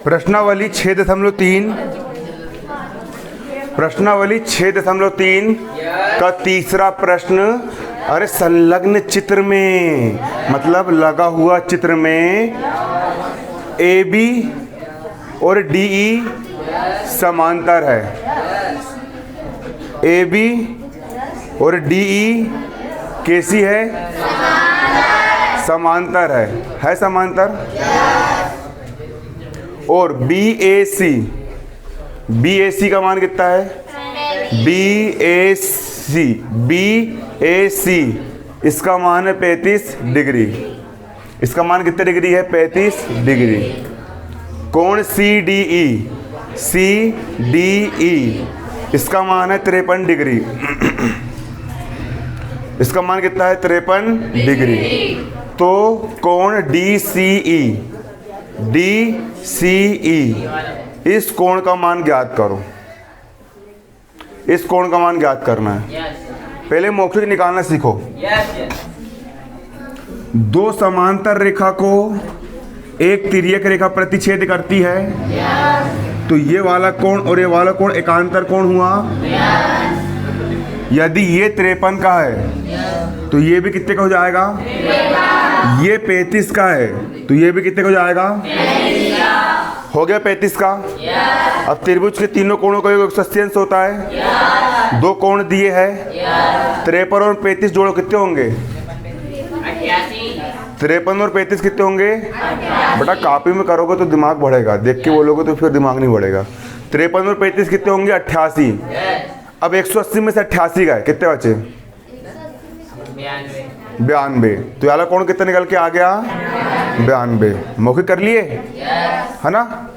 प्रश्नावली 6.3 का तीसरा प्रश्न। अरे संलग्न चित्र में मतलब लगा हुआ चित्र में AB और DE समांतर है। AB और DE कैसी है? समांतर है समांतर। और BAC का मान कितना है? BAC इसका मान है 35 डिग्री। इसका मान कितने डिग्री है? 35 डिग्री। कोण CDE इसका मान है 53 डिग्री। इसका मान कितना है? 53 डिग्री। तो कोण DCE इस कोण का मान ज्ञात करो। इस कोण का मान ज्ञात करना है। पहले मौखिक निकालना सीखो। दो समांतर रेखा को एक तिर्यक रेखा प्रतिच्छेद करती है। तो ये वाला कोण और ये वाला कोण एकांतर कोण हुआ। यदि ये 53 का है तो ये भी कितने का हो जाएगा? ये 35 का है तो ये भी कितने का हो जाएगा? हो गया 35 का। अब त्रिभुज के तीनों कोणों का योग 180 अंश होता है। दो कोण दिए हैं, 53 और 35 जोड़ो कितने होंगे? 53 और 35 कितने होंगे? बेटा कॉपी में करोगे तो दिमाग बढ़ेगा, देख के बोलोगे तो फिर दिमाग नहीं बढ़ेगा। 53 और 35 कितने होंगे? 88। अब 180 में से 88 गए, कितने बचे? 92। तो वाला कोण कितना निकल के आ गया? 92। मौखिक कर लिए है ना।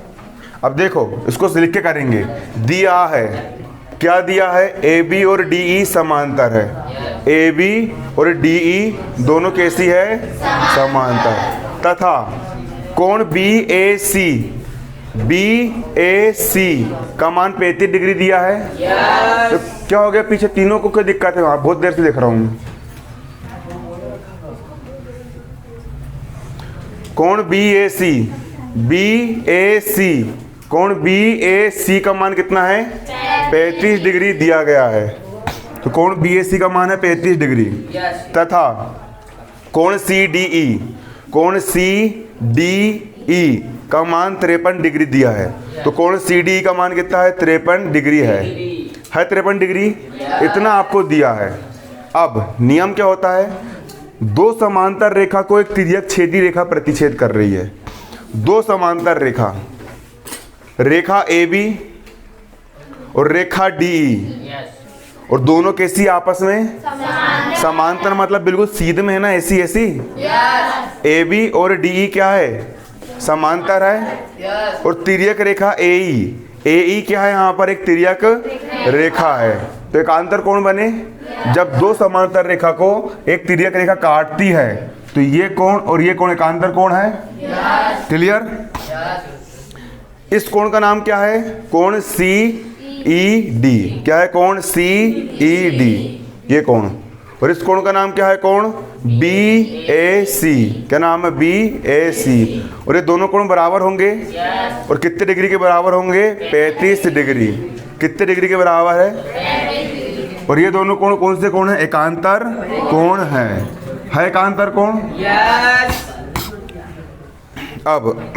अब देखो इसको लिख के करेंगे। दिया है, क्या दिया है? AB और DE समांतर है। AB और DE दोनों कैसी है? समांतर। तथा कोण BAC का मान 35 डिग्री दिया है। तो क्या हो गया? पीछे तीनों को क्या दिक्कत है? वहां बहुत देर से देख रहा हूं। कोण कोण BAC का मान कितना है? 35 डिग्री दिया गया है। तो कोण BAC का मान है 35 डिग्री। तथा कोण CDE का मान 53 डिग्री दिया है। तो कोण CDE का मान कितना है? 53 डिग्री है 53 डिग्री। इतना आपको दिया है। अब नियम क्या होता है? दो समांतर रेखा को एक तिर्यक छेदी रेखा प्रतिच्छेद कर रही है। दो समांतर रेखा AB और रेखा DE, और दोनों कैसी आपस में? समांतर मतलब बिल्कुल सीधे में है ना, ऐसी AB और DE क्या है? समांतर है। और तिर्यक रेखा AE क्या है? यहाँ पर एक तिर्यक रेखा है। तो एकांतर कोण बने जब दो समांतर रेखा को एक तिर्यक रेखा काटती है। तो ये कोण और ये कोण एकांतर कोण है। क्लियर? इस कोण का नाम क्या है? कोण CED। क्या है? कोण CED ये कोण। और इस कोण का नाम क्या है? कोण BAC। क्या नाम है? BAC। और ये दोनों कोण बराबर होंगे। और कितने डिग्री के बराबर होंगे? 35 डिग्री। कितने डिग्री के बराबर है? और ये दोनों कोण कौन से कोण है? एकांतर कोण है एकांतर कोण। अब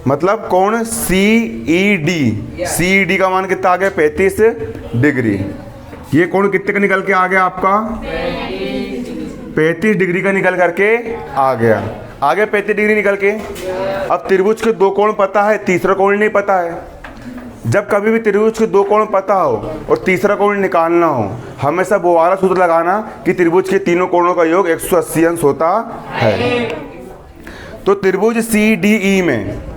मतलब कोण CED का मान कितना आ गया? 35 डिग्री। ये कोण कितने का निकल के आ गया आपका? 35 डिग्री का निकल करके आ गया 35 डिग्री निकल के। अब त्रिभुज के दो कोण पता है, तीसरा कोण नहीं पता है। जब कभी भी त्रिभुज के दो कोण पता हो और तीसरा कोण निकालना हो, हमेशा वो वाला सूत्र लगाना कि त्रिभुज के तीनों कोणों का योग 180 अंश होता है। तो त्रिभुज CDE में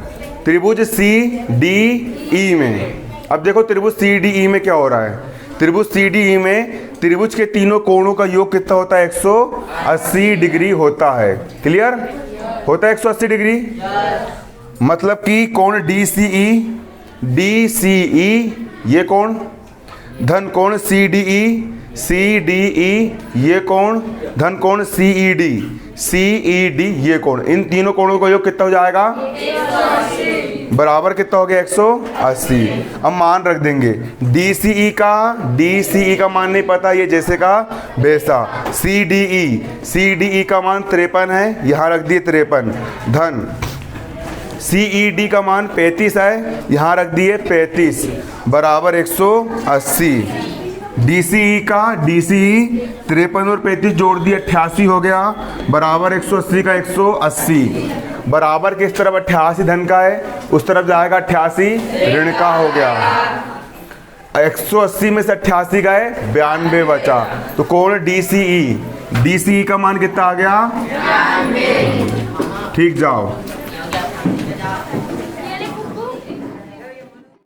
अब देखो त्रिभुज CDE में क्या हो रहा है? त्रिभुज CDE में त्रिभुज के तीनों कोणों का योग कितना होता है? 180 डिग्री होता है। क्लियर? होता है 180 डिग्री। मतलब कि कोण DCE ये कोण, धन कोण CDE ये कोण, धन कोण CED ये कोण, इन तीनों कोणों का योग कितना हो जाएगा? बराबर कितना हो गया? 180। अब मान रख देंगे। DCE का मान नहीं पता, ये जैसे का वैसा। CDE का मान 53 है, यहाँ रख दिए 53 धन। CED का मान 35 है, यहाँ रख दिए 35 बराबर 180। DCE 53 और 35 जोड़ दिए 88 हो गया बराबर 180 का 180 बराबर किस तरफ? 88 धन का है, उस तरफ जाएगा 88 ऋण का हो गया। 180 में से 88 का है 92 बचा, तो कौन DCE का मान कितना आ गया? ठीक जाओ।